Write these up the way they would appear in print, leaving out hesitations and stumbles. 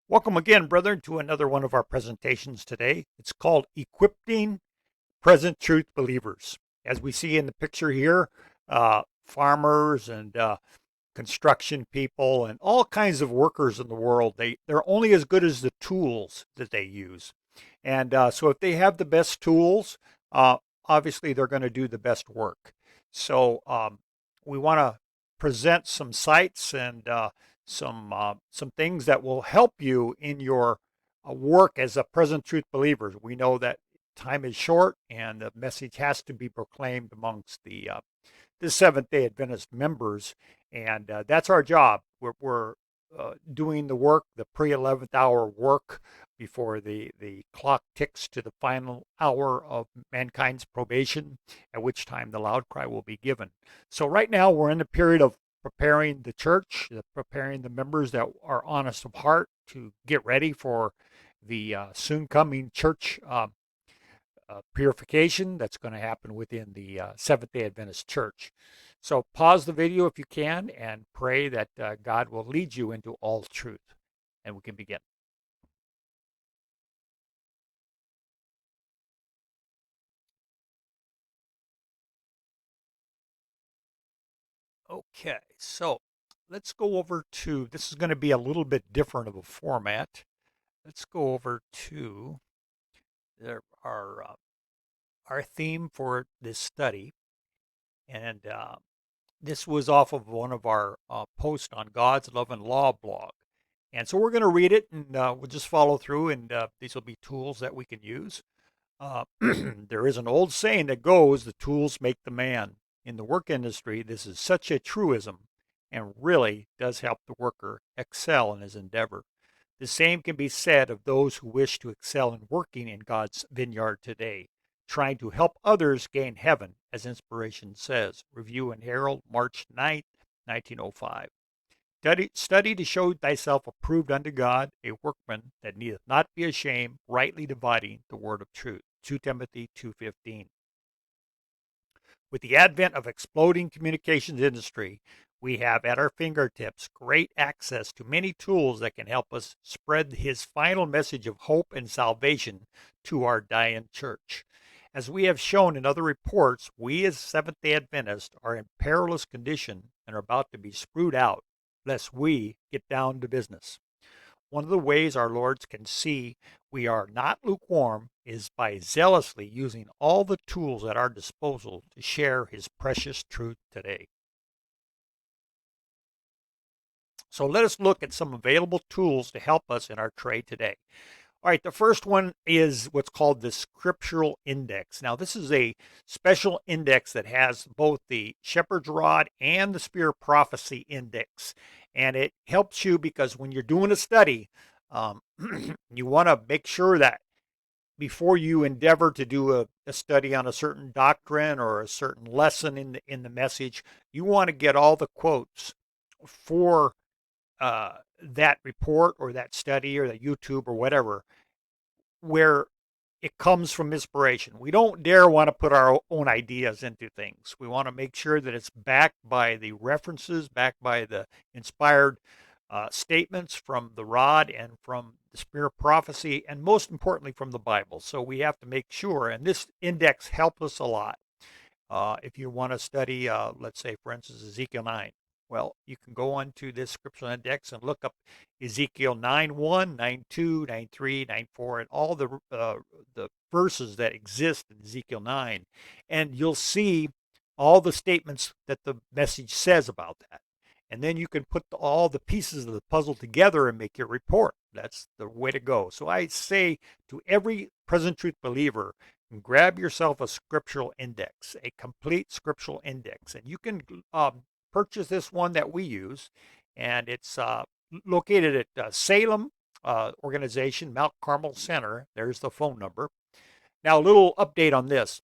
Welcome again, brethren, to another one of our presentations today. It's called Equipping Present Truth Believers. As we see in the picture here, farmers and construction people and all kinds of workers in the world, they're only as good as the tools that they use. And so if they have the best tools, uh, obviously they're going to do the best work. So we want to present some sites and some things that will help you in your work as a present truth believer. We know that time is short and the message has to be proclaimed amongst the Seventh Day Adventist members, and that's our job. We're doing the work, the pre-11th hour work, before the clock ticks to the final hour of mankind's probation, at which time the loud cry will be given. So right now we're in the period of preparing the church, preparing the members that are honest of heart to get ready for the soon coming church purification that's going to happen within the Seventh day Adventist Church. So pause the video if you can and pray that God will lead you into all truth. And we can begin. Okay, so let's go over to, this is going to be a little bit different of a format. Let's go over to our theme for this study. And this was off of one of our posts on God's Love and Law blog. And so we're going to read it and we'll just follow through, and these will be tools that we can use. There is an old saying that goes, the tools make the man. In the work industry, this is such a truism and really does help the worker excel in his endeavor. The same can be said of those who wish to excel in working in God's vineyard today, trying to help others gain heaven, as inspiration says. Review and Herald, March 9th, 1905. Study to show thyself approved unto God, a workman that needeth not be ashamed, rightly dividing the word of truth. 2 Timothy 2:15. With the advent of exploding communications industry, we have at our fingertips great access to many tools that can help us spread his final message of hope and salvation to our dying church. As we have shown in other reports, we as Seventh day Adventists are in perilous condition and are about to be screwed out, lest we get down to business. One of the ways our lords can see we are not lukewarm is by zealously using all the tools at our disposal to share his precious truth today. So let us look at some available tools to help us in our trade today. All right, the first one is what's called the Scriptural Index. Now, this is a special index that has both the Shepherd's Rod and the Spear of Prophecy Index. And it helps you because when you're doing a study, um, you want to make sure that before you endeavor to do a study on a certain doctrine or a certain lesson in the message, you want to get all the quotes for that report or that study or that YouTube or whatever, where it comes from inspiration. We don't dare want to put our own ideas into things. We want to make sure that it's backed by the references, backed by the inspired statements from the rod and from the Spirit of prophecy, and most importantly from the Bible. So we have to make sure, and this index helps us a lot. If you want to study, let's say, for instance, Ezekiel 9, well, you can go onto this scriptural index and look up Ezekiel 9:1, 9:2, 9:3, 9:4, and all the verses that exist in Ezekiel 9, and you'll see all the statements that the message says about that. And then you can put all the pieces of the puzzle together and make your report. That's the way to go. So I say to every present truth believer, grab yourself a scriptural index, a complete scriptural index, and you can purchase this one that we use, and it's located at Salem organization, Mount Carmel Center. There's the phone number. Now, a little update on this.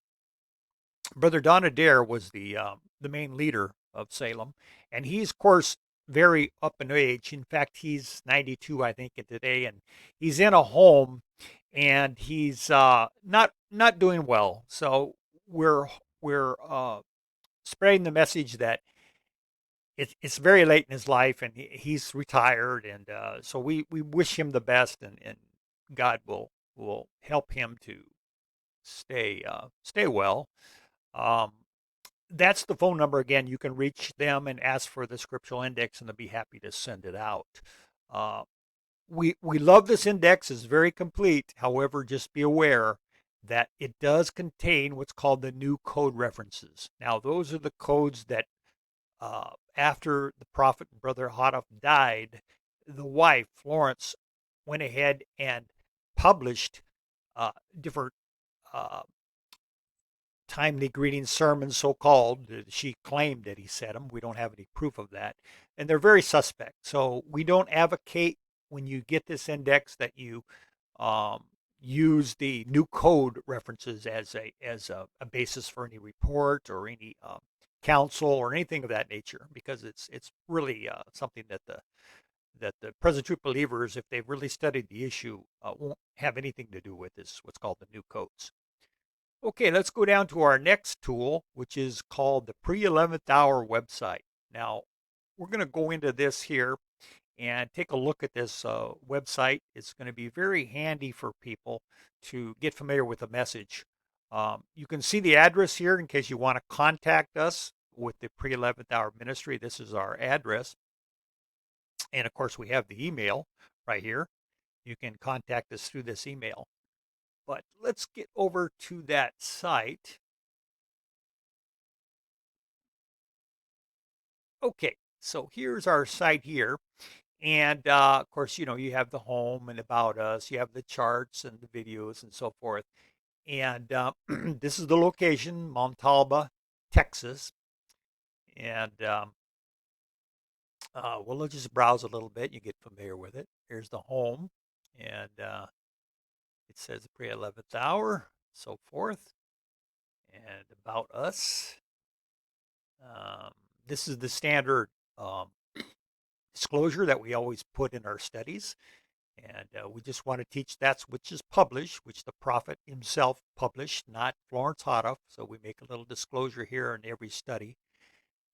Brother Don Adair was the main leader of Salem, and he's of course very up in age. In fact, he's 92, I think, today, and he's in a home, and he's not doing well. So we're spreading the message that it's very late in his life, and he's retired, and so we wish him the best, and God will help him to stay well. Um, that's the phone number again. You can reach them and ask for the scriptural index, and they'll be happy to send it out. Uh, we love this index; it's very complete. However, just be aware that it does contain what's called the new code references. Now, those are the codes that after the prophet and brother Hadaf died, the wife Florence went ahead and published different uh, timely greeting sermons, so called. She claimed that he said them. We don't have any proof of that. And they're very suspect. So we don't advocate when you get this index that you um, use the new code references as a basis for any report or any counsel or anything of that nature, because it's really something that the present truth believers, if they've really studied the issue, won't have anything to do with, is what's called the new codes. Okay, let's go down to our next tool, which is called the Pre-11th Hour website. Now, we're going to go into this here and take a look at this website. It's going to be very handy for people to get familiar with the message. You can see the address here in case you want to contact us with the Pre-11th Hour Ministry. This is our address. And of course, we have the email right here. You can contact us through this email. But let's get over to that site. Okay, so here's our site here. And of course, you have the home and about us, you have the charts and the videos and so forth. And this is the location, Montalba, Texas. And we'll just browse a little bit. You get familiar with it. Here's the home. And it says the pre-11th hour, so forth. And about us. This is the standard um, disclosure that we always put in our studies. And we just want to teach that's which is published, which the prophet himself published, not Florence Hadaf. So we make a little disclosure here in every study.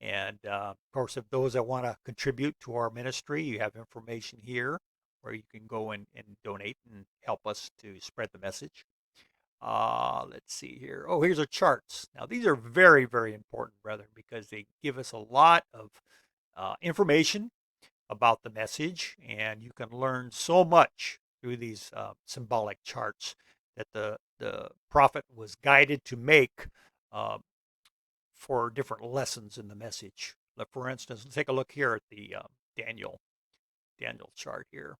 And of course, if those that want to contribute to our ministry, you have information here where you can go and donate and help us to spread the message. Let's see here. Oh, here's our charts. Now, these are very, very important, brethren, because they give us a lot of information about the message, and you can learn so much through these symbolic charts that the prophet was guided to make uh, for different lessons in the message. For instance, let's take a look here at the Daniel chart here.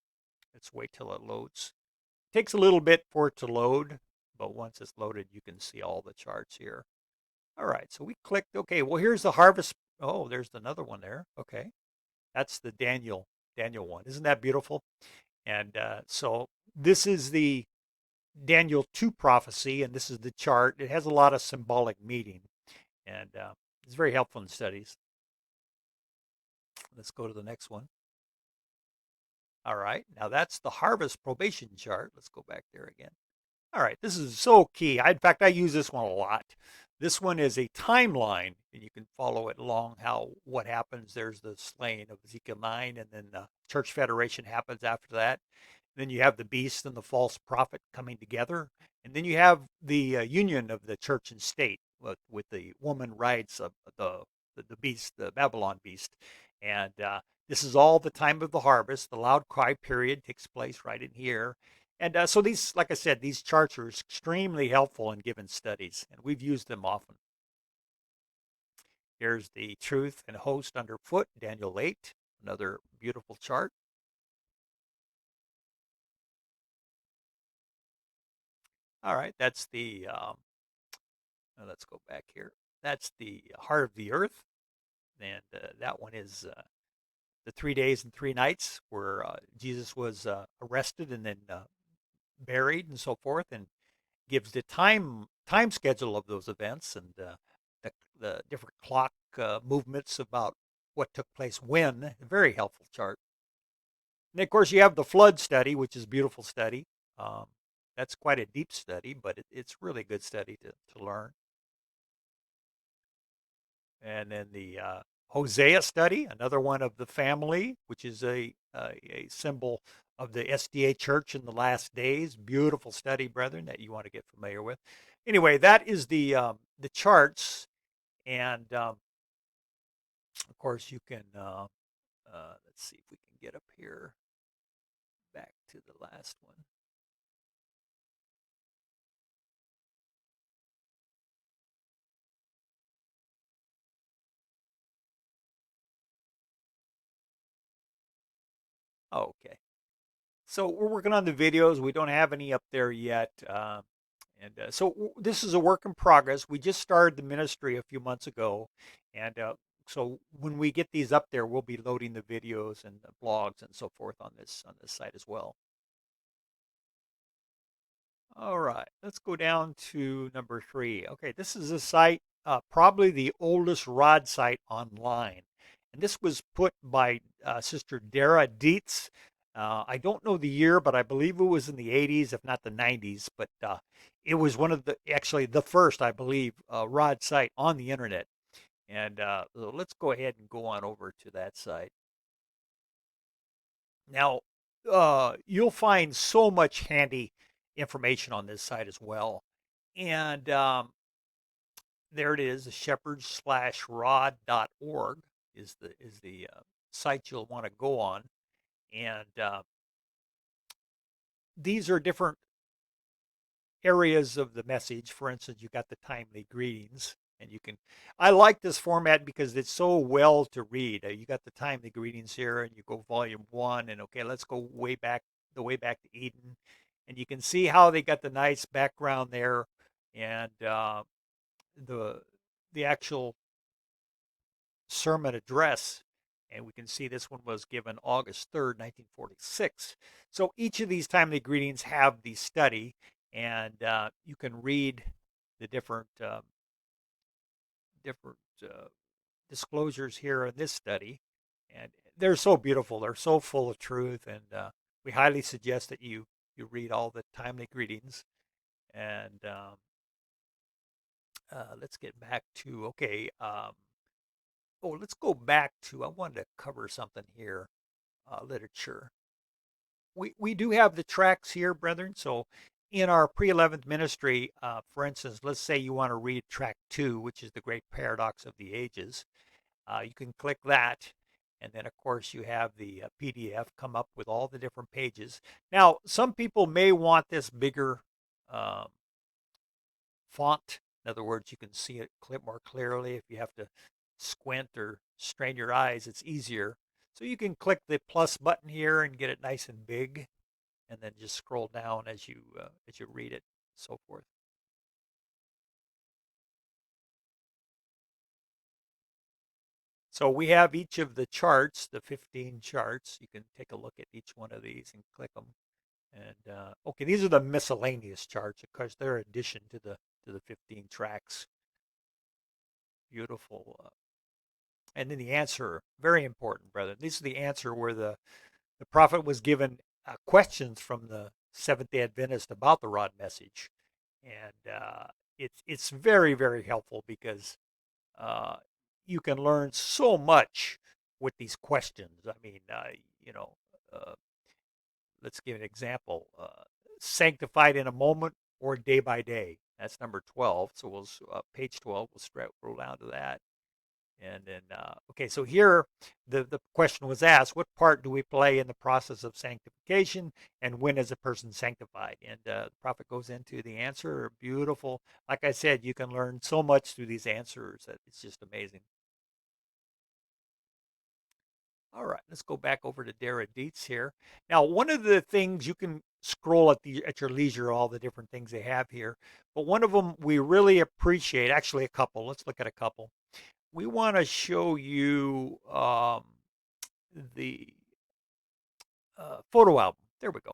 Let's wait till it loads. It takes a little bit for it to load, but once it's loaded, you can see all the charts here. All right, so we clicked. Okay, well, here's the harvest. Oh, there's another one there. Okay, that's the Daniel one. Isn't that beautiful? And so this is the Daniel 2 prophecy, and this is the chart. It has a lot of symbolic meaning, and it's very helpful in studies. Let's go to the next one. All right, now that's the harvest probation chart. Let's go back there again. All right, this is so key. In fact, I use this one a lot. This one is a timeline, and you can follow it along what happens. There's the slaying of Ezekiel 9, and then the church federation happens after that. Then you have the beast and the false prophet coming together, and then you have the union of the church and state with the woman rides the beast, the Babylon beast, and this is all the time of the harvest. The loud cry period takes place right in here. And so these, like I said, these charts are extremely helpful in given studies, and we've used them often. Here's the truth and host underfoot, Daniel 8, another beautiful chart. All right, that's let's go back here. That's the heart of the earth, and that one is the 3 days and 3 nights where Jesus was arrested and then buried and so forth, and gives the time schedule of those events and the different clock movements about what took place when. A very helpful chart. And of course, you have the flood study, which is a beautiful study. Um, that's quite a deep study, but it's really good study to learn. And then the Hosea study, another one of the family, which is a symbol of the SDA Church in the last days. Beautiful study, brethren, that you want to get familiar with. Anyway, that is the charts, and of course you can. Let's see if we can get up here back to the last one. Oh, okay. So we're working on the videos. We don't have any up there yet. This is a work in progress. We just started the ministry a few months ago. And so when we get these up there, we'll be loading the videos and the blogs and so forth on this site as well. All right, let's go down to number 3. Okay, this is a site, probably the oldest rod site online. And this was put by Sister Dara Dietz. I don't know the year, but I believe it was in the 80s, if not the 90s. But it was one of actually the first, I believe, rod site on the internet. And so let's go ahead and go on over to that site. Now, you'll find so much handy information on this site as well. And there it is, shepherd/rod.org is the site you'll want to go on. And these are different areas of the message. For instance, you got the timely greetings, and you can. I like this format because it's so well to read. You got the timely greetings here, and you go volume 1, and okay, let's go way back to Eden, and you can see how they got the nice background there, and the the actual sermon address. And we can see this one was given August 3rd, 1946. So each of these timely greetings have the study, and you can read the different disclosures here in this study. And they're so beautiful. They're so full of truth, and we highly suggest that you read all the timely greetings. And let's get back to okay. Oh, let's go back to, I wanted to cover something here, literature. We do have the tracks here, brethren. So in our pre-11th ministry, for instance, let's say you want to read track 2, which is the Great Paradox of the Ages. You can click that. And then, of course, you have the PDF come up with all the different pages. Now, some people may want this bigger um, font. In other words, you can see it more clearly. If you have to squint or strain your eyes, it's easier. So you can click the plus button here and get it nice and big, and then just scroll down as you read it, so forth. So we have each of the charts, the 15 charts. You can take a look at each one of these and click them. And okay, these are the miscellaneous charts, of course. They're addition to the 15 tracks. Beautiful. And then the answer, very important, brother. This is the answer where the prophet was given questions from the Seventh Day Adventist about the rod message, and it's very very helpful because uh, you can learn so much with these questions. I mean, you know, uh, let's give an example: sanctified in a moment or day by day. That's number 12. So we'll page 12. We'll roll down to that. And then, okay, so here the question was asked, what part do we play in the process of sanctification, and when is a person sanctified? And the prophet goes into the answer. Beautiful. Like I said, you can learn so much through these answers that it's just amazing. All right, let's go back over to Dara Dietz here. Now, one of the things you can scroll at your leisure, all the different things they have here, but one of them we really appreciate, actually a couple. Let's look at a couple. We want to show you the photo album. There we go.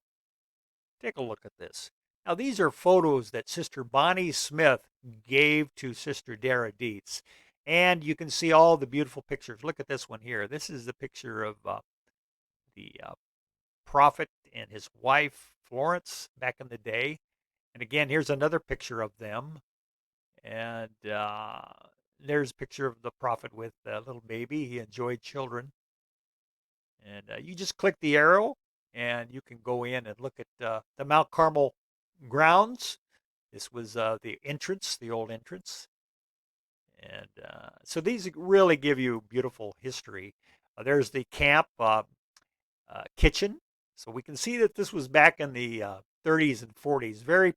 Take a look at this. Now, these are photos that Sister Bonnie Smith gave to Sister Dara Dietz. And you can see all the beautiful pictures. Look at this one here. This is the picture of the prophet and his wife, Florence, back in the day. And again, here's another picture of them. And there's a picture of the prophet with a little baby. He enjoyed children. And you just click the arrow and you can go in and look at the Mount Carmel grounds. This was the entrance, the old entrance. And so these really give you beautiful history. There's the camp kitchen. So we can see that this was back in the 30s and 40s, very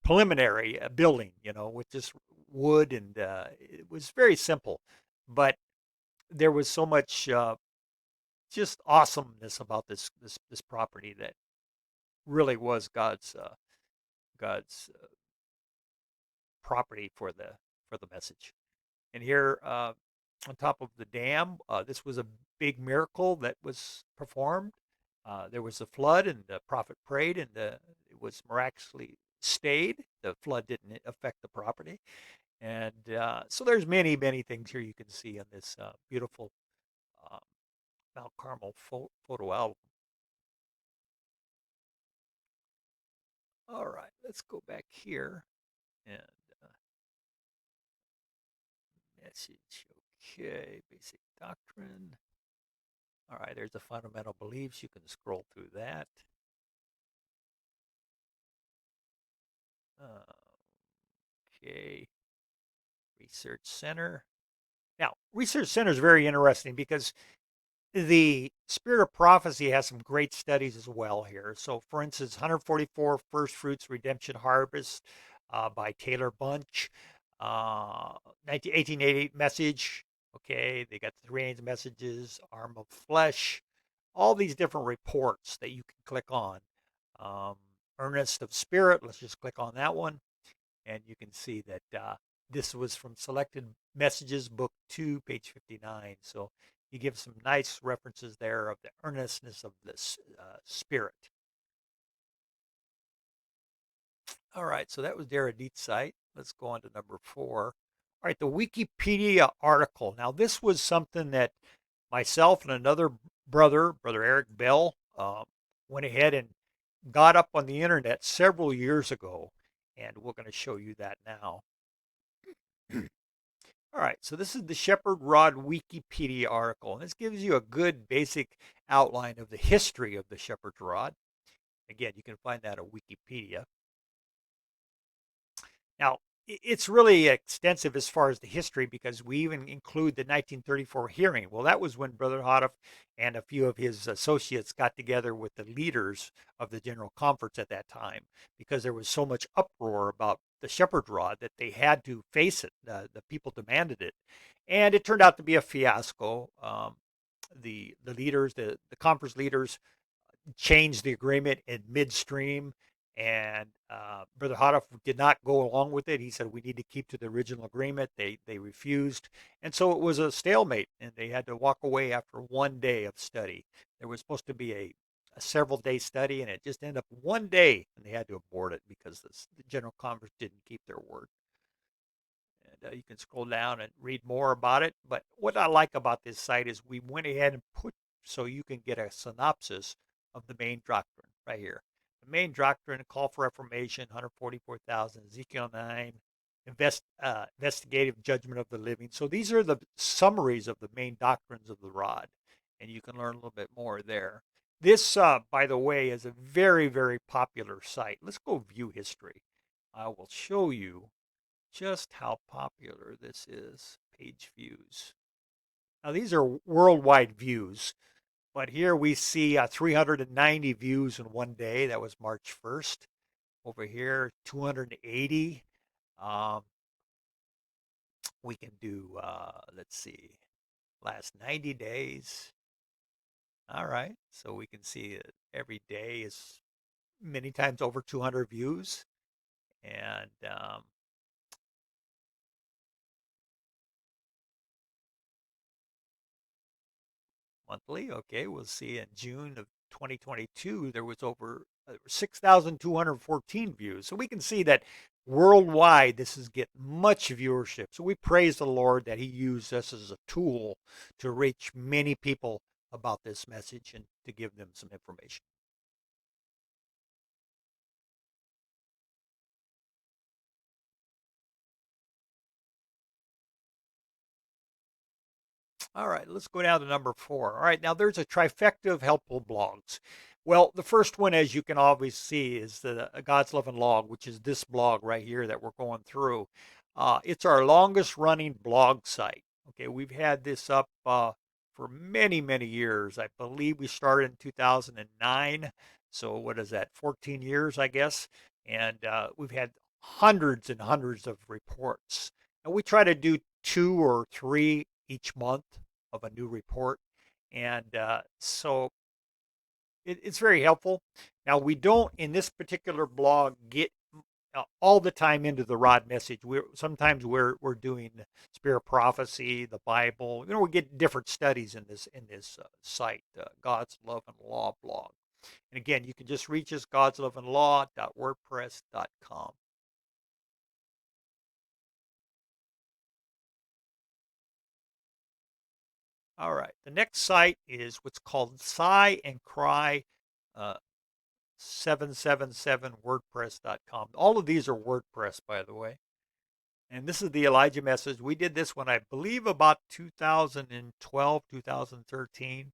preliminary building, with just wood, and it was very simple. But there was so much just awesomeness about this property that really was God's property for the message. And here on top of the dam, this was a big miracle that was performed. There was a flood, and the prophet prayed, and it was miraculously stayed. The flood didn't affect the property, and so there's many things here you can see in this beautiful uh, Mount Carmel photo album. All right, let's go back here and uh, message. Okay, basic doctrine. All right, there's the fundamental beliefs. You can scroll through that. Okay, research center. Now, research center is very interesting because the Spirit of Prophecy has some great studies as well here. So, for instance, 144 First Fruits Redemption Harvest by Taylor Bunch, 1888 Message. Okay, they got the three angel messages, Arm of Flesh, all these different reports that you can click on. Um, Earnest of Spirit, let's just click on that one, and you can see that this was from Selected Messages, Book 2, page 59. So he gives some nice references there of the earnestness of this spirit. All right, so that was the Erudite site. Let's go on to number 4. All right, the Wikipedia article. Now, this was something that myself and another brother, Brother Eric Bell, went ahead and got up on the internet several years ago, and we're going to show you that now. All right, so this is the Shepherd Rod Wikipedia article, and this gives you a good basic outline of the history of the Shepherd's Rod. Again, you can find that at Wikipedia. Now, it's really extensive as far as the history because we even include the 1934 hearing. Well, that was when Brother Hodoff and a few of his associates got together with the leaders of the General Conference at that time because there was so much uproar about the Shepherd Rod that they had to face it. The people demanded it. And it turned out to be a fiasco. The leaders, the conference leaders, changed the agreement in midstream, and Brother Hodoff did not go along with it. He said we need to keep to the original agreement. They refused, and so it was a stalemate, and they had to walk away after one day of study. There was supposed to be a several day study, and it just ended up one day, and they had to abort it because the General Conference didn't keep their word. And you can scroll down and read more about it. But what I like about this site is we went ahead and put so you can get a synopsis of the main doctrine right here. The main doctrine, call for reformation, 144,000, Ezekiel 9, investigative judgment of the living. So these are the summaries of the main doctrines of the rod, and you can learn a little bit more there. This, by the way, is a very popular site. Let's go view history. I will show you just how popular this is. Page views. Now, these are worldwide views, but here we see 390 views in one day. That was March 1st. Over here, 280. Um, we can do, let's see, last 90 days. All right. So we can see that every day is many times over 200 views. And monthly. Okay, we'll see in June of 2022, there was over 6,214 views. So we can see that worldwide, this is getting much viewership. So we praise the Lord that He used us as a tool to reach many people about this message and to give them some information. All right, let's go down to number 4. All right, now there's a trifecta of helpful blogs. Well, the first one, as you can obviously see, is the God's Love and Log, which is this blog right here that we're going through. It's our longest running blog site. Okay, we've had this up for many, many years. I believe we started in 2009. So what is that, 14 years, I guess? And we've had hundreds and hundreds of reports. And we try to do 2 or 3 each month of a new report. And so it's very helpful. Now, we don't, in this particular blog, get all the time into the rod message. Sometimes we're doing spirit prophecy, the Bible. We get different studies in this site, God's Love and Law blog. And again, you can just reach us, godsloveandlaw.wordpress.com. All right. The next site is what's called Sigh and Cry 777wordpress.com. All of these are WordPress, by the way. And this is the Elijah message. We did this one, I believe, about 2012, 2013.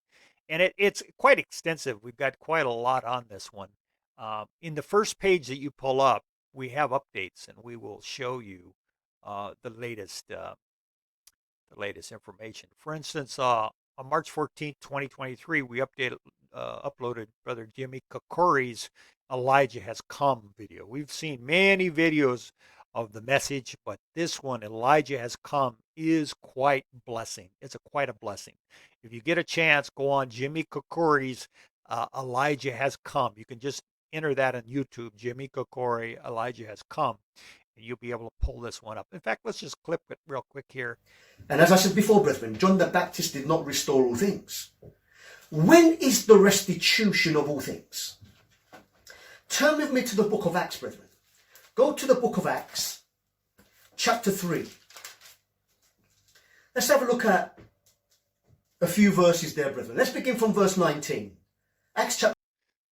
And it's quite extensive. We've got quite a lot on this one. In the first page that you pull up, we have updates, and we will show you the latest information. For instance, on March 14th, 2023, we uploaded Brother Jimmy Kokori's Elijah Has Come video. We've seen many videos of the message, but this one, Elijah Has Come, is quite blessing. It's quite a blessing. If you get a chance, go on Jimmy Kokori's Elijah Has Come. You can just enter that on YouTube, Jimmy Kokori, Elijah Has Come, and you'll be able to pull this one up. In fact, let's just clip it real quick here. And as I said before, brethren, John the Baptist did not restore all things. When is the restitution of all things? Turn with me to the book of Acts, brethren. Go to the book of Acts, chapter 3. Let's have a look at a few verses there, brethren. Let's begin from verse 19. Acts chapter.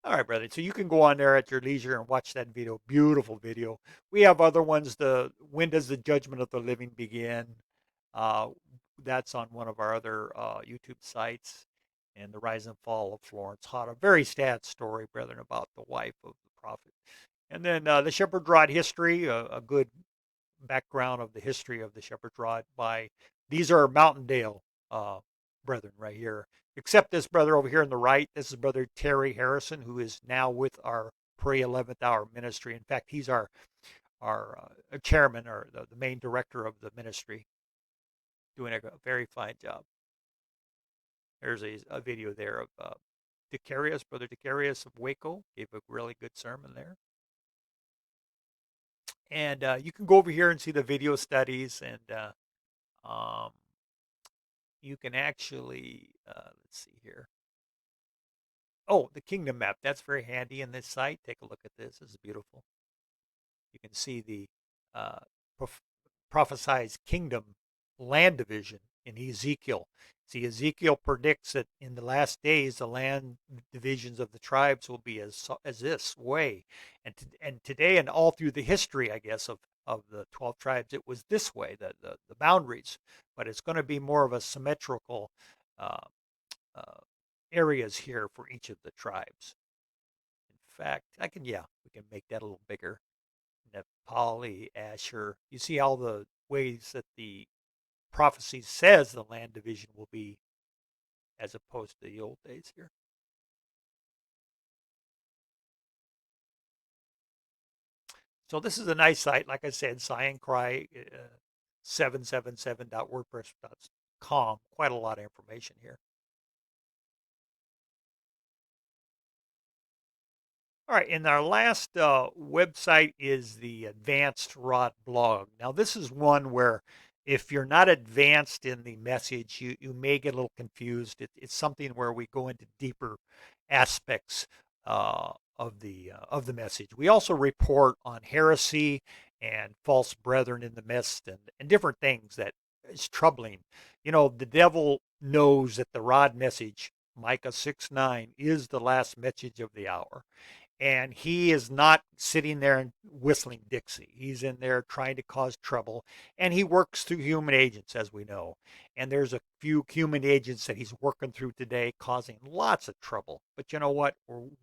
All right, brother. So you can go on there at your leisure and watch that video. Beautiful video. We have other ones. When does the judgment of the living begin? That's on one of our other YouTube sites. And the rise and fall of Florence Hott. A very sad story, brethren, about the wife of the prophet. And then the shepherd's rod history, a good background of the history of the shepherd's rod these are Mountaindale brethren right here. Except this brother over here on the right. This is Brother Terry Harrison, who is now with our pre-11th hour ministry. In fact, he's our chairman, or the main director of the ministry, doing a very fine job. There's a video there of Decarius, Brother Decarius of Waco, gave a really good sermon there. And you can go over here and see the video studies, and you can actually, let's see here. Oh, the kingdom map. That's very handy in this site. Take a look at this. This is beautiful. You can see the prophesied kingdom land division in Ezekiel. See, Ezekiel predicts that in the last days, the land divisions of the tribes will be as this way. And today, and all through the history, I guess, of the 12 tribes, it was this way, the boundaries. But it's going to be more of a symmetrical areas here for each of the tribes. In fact, we can make that a little bigger. Nepali, Asher. You see all the ways that the prophecy says the land division will be, as opposed to the old days here. So this is a nice site. Like I said, Sigh and Cry 777.wordpress.com. Quite a lot of information here. All right, and our last website is the Advanced Rod blog. Now, this is one where if you're not advanced in the message, you may get a little confused. It's something where we go into deeper aspects of the message. We also report on heresy and false brethren in the midst, and different things that is troubling. The devil knows that the rod message, Micah 6:9, is the last message of the hour. and he is not sitting there and whistling Dixie. He's in there trying to cause trouble, and he works through human agents, as we know. And there's a few human agents that he's working through today, causing lots of trouble. But you know what?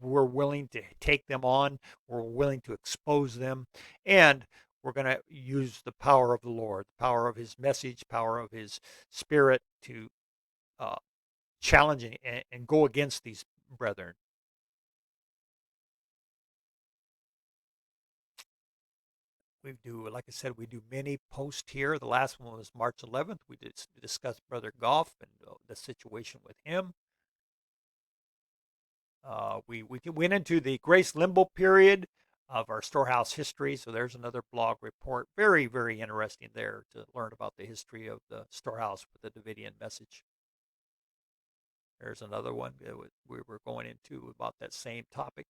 We're willing to take them on. We're willing to expose them, and we're going to use the power of the Lord, the power of His message, power of His Spirit to uh, challenge and go against these brethren. We do, like I said, we do many posts here. The last one was March 11th. We discussed Brother Goff and the situation with him. We went into the Grace Limbo period of our storehouse history. So there's another blog report. Very, very interesting there to learn about the history of the storehouse with the Davidian message. There's another one we were going into about that same topic.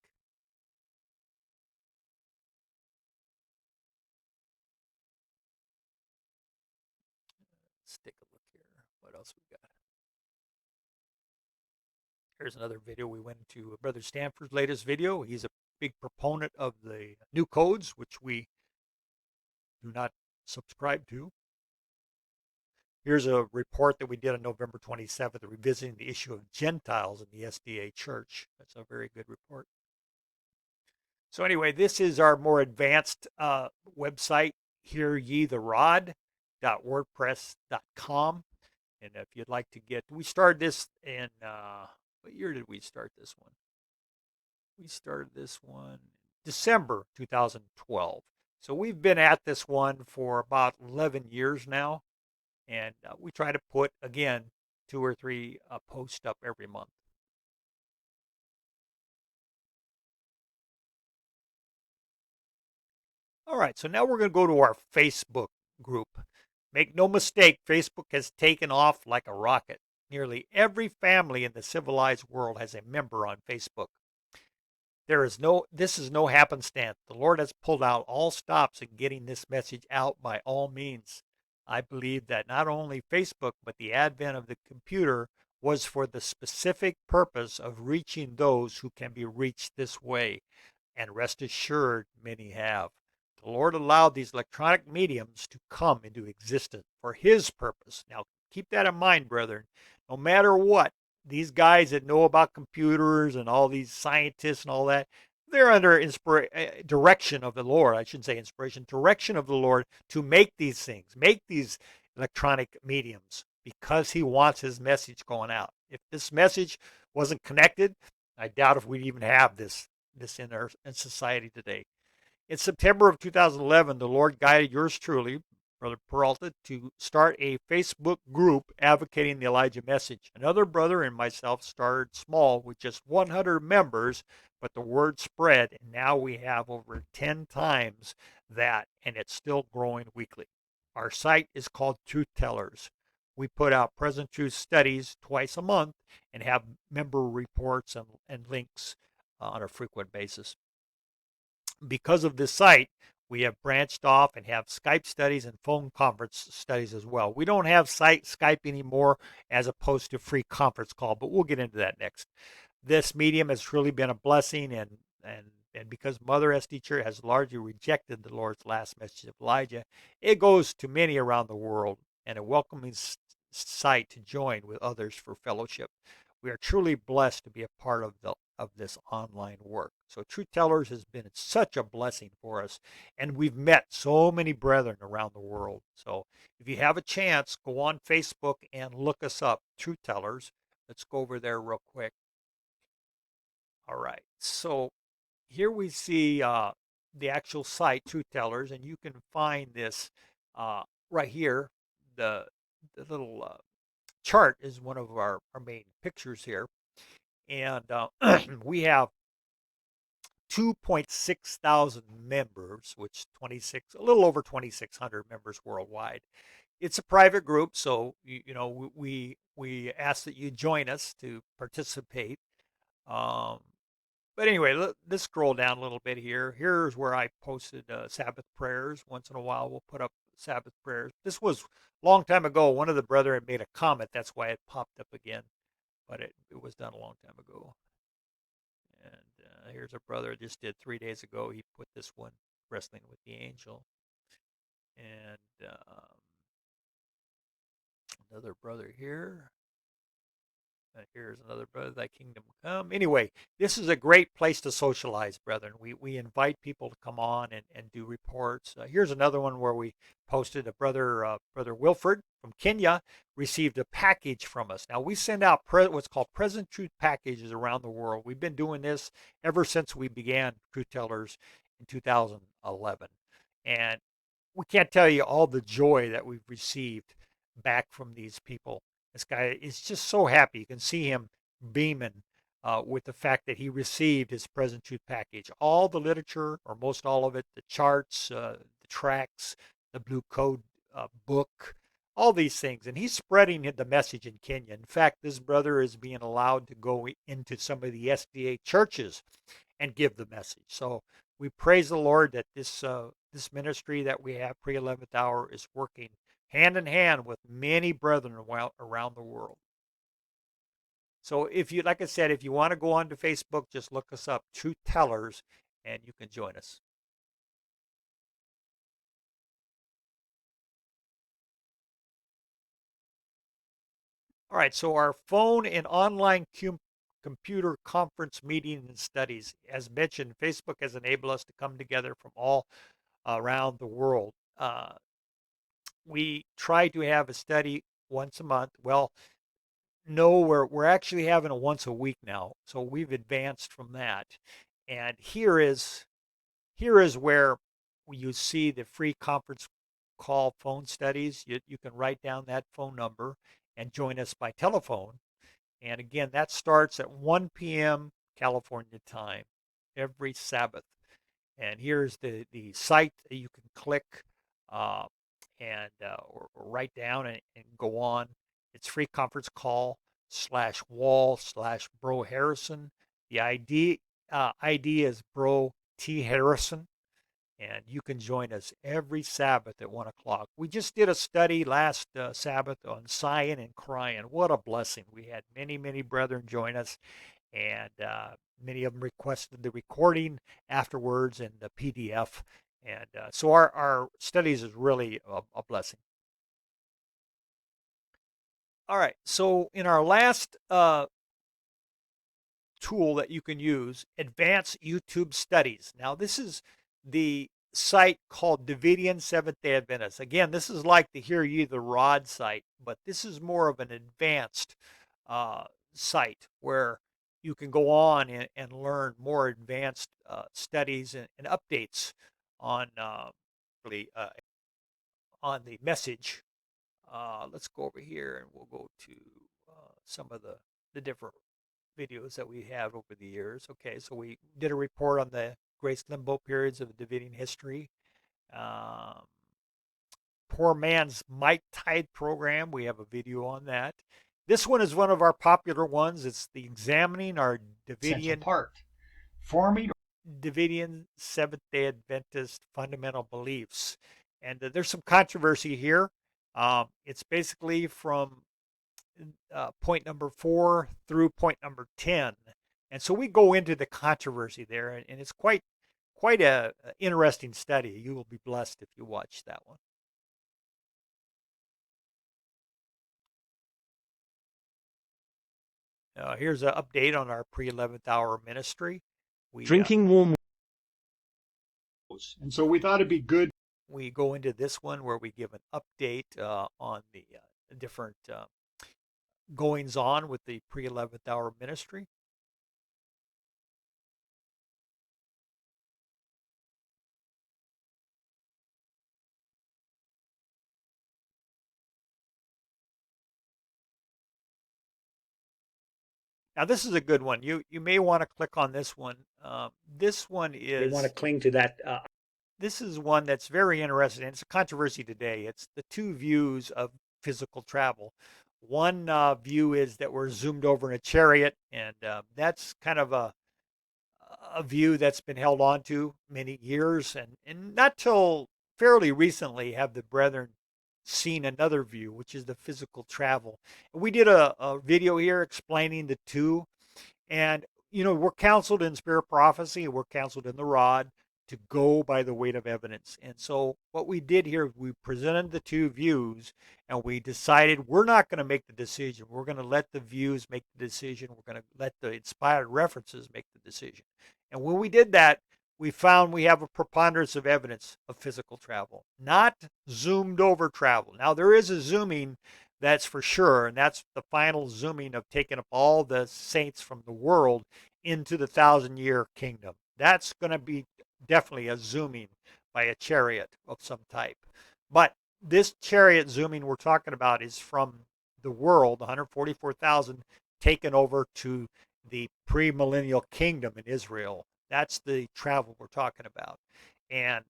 Let's take a look here. What else we got? Here's another video we went into Brother Stanford's latest video. He's a big proponent of the new codes, which we do not subscribe to. Here's a report that we did on November 27th, revisiting the issue of Gentiles in the SDA church. That's a very good report. So anyway, this is our more advanced website, hearyetherod.wordpress.com. And if you'd like to get, we started this in, what year did we start this one? We started this one December 2012. So we've been at this one for about 11 years now. And we try to put, again, 2 or 3 posts up every month. All right, so now we're going to go to our Facebook group. Make no mistake, Facebook has taken off like a rocket. Nearly every family in the civilized world has a member on Facebook. This is no happenstance. The Lord has pulled out all stops in getting this message out by all means. I believe that not only Facebook, but the advent of the computer was for the specific purpose of reaching those who can be reached this way. And rest assured, many have. The Lord allowed these electronic mediums to come into existence for His purpose. Now, keep that in mind, brethren. No matter what, these guys that know about computers and all these scientists and all that, they're under direction of the Lord. I shouldn't say inspiration, direction of the Lord to make these things, make these electronic mediums, because He wants His message going out. If this message wasn't connected, I doubt if we'd even have this in society today. In September of 2011, the Lord guided yours truly, Brother Peralta, to start a Facebook group advocating the Elijah message. Another brother and myself started small with just 100 members, but the word spread, and now we have over 10 times that, and it's still growing weekly. Our site is called Truth Tellers. We put out present truth studies twice a month and have member reports and links on a frequent basis. Because of this site, we have branched off and have Skype studies and phone conference studies as well. We don't have Skype anymore as opposed to free conference call, but we'll get into that next. This medium has truly been a blessing, and because Mother SD Church has largely rejected the Lord's last message of Elijah, it goes to many around the world and a welcoming site to join with others for fellowship. We are truly blessed to be a part of this online work. So Truth Tellers has been such a blessing for us, and we've met so many brethren around the world. So if you have a chance, go on Facebook and look us up, Truth Tellers. Let's go over there real quick. All right, so here we see the actual site, Truth Tellers, and you can find this right here. The little chart is one of our main pictures here. And we have 2.6 thousand members, which a little over 2,600 members worldwide. It's a private group, so we ask that you join us to participate. But anyway, let's scroll down a little bit here. Here's where I posted Sabbath prayers. Once in a while, we'll put up Sabbath prayers. This was a long time ago. One of the brethren made a comment. That's why it popped up again. But it was done a long time ago. And here's a brother just did 3 days ago. He put this one, Wrestling with the Angel. And another brother here. Here's another brother, thy kingdom come. Anyway, this is a great place to socialize, brethren. We invite people to come on and do reports. Here's another one where we posted a brother Wilford from Kenya received a package from us. Now we send out what's called Present Truth packages around the world. We've been doing this ever since we began Truth Tellers in 2011, and we can't tell you all the joy that we've received back from these people. This guy is just so happy. You can see him beaming with the fact that he received his Present Truth package. All the literature, or most all of it, the charts, the tracks, the Blue Code book, all these things. And he's spreading the message in Kenya. In fact, this brother is being allowed to go into some of the SDA churches and give the message. So we praise the Lord that this ministry that we have, Pre-11th Hour, is working hand in hand with many brethren around the world. So if you, like I said, if you want to go on to Facebook, just look us up, Truth Tellers, and you can join us. All right, so our phone and online computer conference meeting and studies. As mentioned, Facebook has enabled us to come together from all around the world. We try to have a study once a month. Well, no, we're actually having a once a week now, so we've advanced from that. And here is where you see the free conference call phone studies. You can write down that phone number and join us by telephone. And again, that starts at 1 p.m. California time every Sabbath. And here's the site that you can click uh, and or write down and go on. It's free conference call /wall/Bro Harrison. The ID is Bro T Harrison, and you can join us every Sabbath at 1 o'clock. We just did a study last Sabbath on sighing and crying. What a blessing. We had many brethren join us, and many of them requested the recording afterwards and the PDF. And so our studies is really a blessing. All right, so in our last tool that you can use, Advanced YouTube Studies. Now, this is the site called Davidian Seventh-day Adventist. Again, this is like the Hear Ye the Rod site, but this is more of an advanced site where you can go on and learn more advanced studies and updates on on the message. Let's go over here and we'll go to some of the different videos that we have over the years. Okay, so we did a report on the Grace Limbo periods of Davidian history. Um, Poor Man's Mike Tide program. We have a video on that. This one is one of our popular ones. It's the Examining Our Davidian Part. Forming Davidian Seventh-day Adventist Fundamental Beliefs. And there's some controversy here. It's basically from point number 4 through point number 10. And so we go into the controversy there, and it's quite a interesting study. You will be blessed if you watch that one. Here's an update on our pre-11th hour ministry. drinking warm. And so we thought it'd be good. We go into this one where we give an update on the different goings on with the pre-11th hour ministry. Now this is a good one. You may want to click on this one. This one is. They want to cling to that. This is one that's very interesting. It's a controversy today. It's the two views of physical travel. One view is that we're zoomed over in a chariot, and that's kind of a view that's been held on to many years, and not till fairly recently have the brethren seen another view, which is the physical travel. We did a video here explaining the two, and we're counseled in spirit prophecy and we're counseled in the rod to go by the weight of evidence. And so what we did here, we presented the two views and we decided we're not going to make the decision. We're going to let the views make the decision. We're going to let the inspired references make the decision. And when we did that, we found we have a preponderance of evidence of physical travel, not zoomed over travel. Now, there is a zooming, that's for sure, and that's the final zooming of taking up all the saints from the world into the 1,000-year kingdom. That's going to be definitely a zooming by a chariot of some type. But this chariot zooming we're talking about is from the world, 144,000 taken over to the premillennial kingdom in Israel. That's the travel we're talking about. And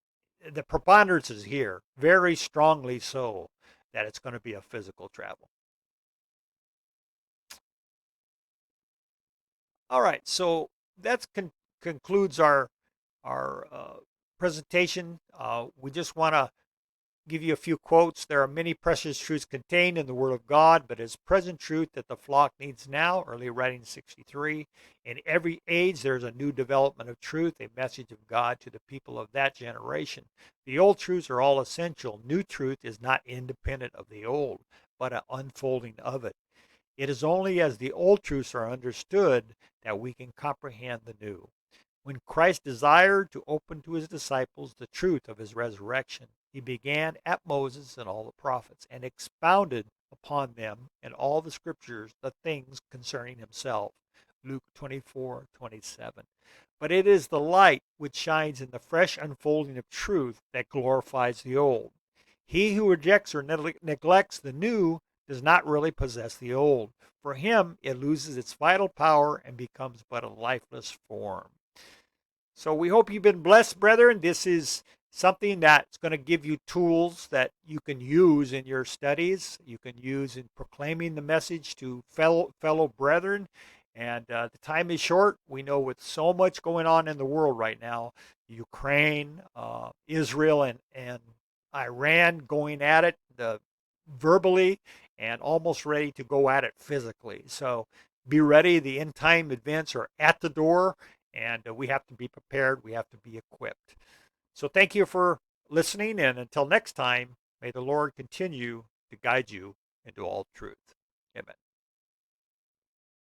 the preponderance is here, very strongly so, that it's going to be a physical travel. All right, so that concludes our presentation. We just want to give you a few quotes. There are many precious truths contained in the Word of God, but it's present truth that the flock needs now. Early writing 63. In every age, there's a new development of truth, a message of God to the people of that generation. The old truths are all essential. New truth is not independent of the old, but an unfolding of it. It is only as the old truths are understood that we can comprehend the new. When Christ desired to open to his disciples the truth of his resurrection, he began at Moses and all the prophets and expounded upon them in all the scriptures the things concerning himself. Luke 24:27. But it is the light which shines in the fresh unfolding of truth that glorifies the old. He who rejects or neglects the new does not really possess the old. For him, it loses its vital power and becomes but a lifeless form. So we hope you've been blessed, brethren. This is something that's going to give you tools that you can use in your studies. You can use in proclaiming the message to fellow brethren. And the time is short. We know with so much going on in the world right now, Ukraine, Israel, and Iran going at it verbally and almost ready to go at it physically. So be ready. The end time events are at the door. And we have to be prepared. We have to be equipped. So thank you for listening. And until next time, may the Lord continue to guide you into all truth. Amen.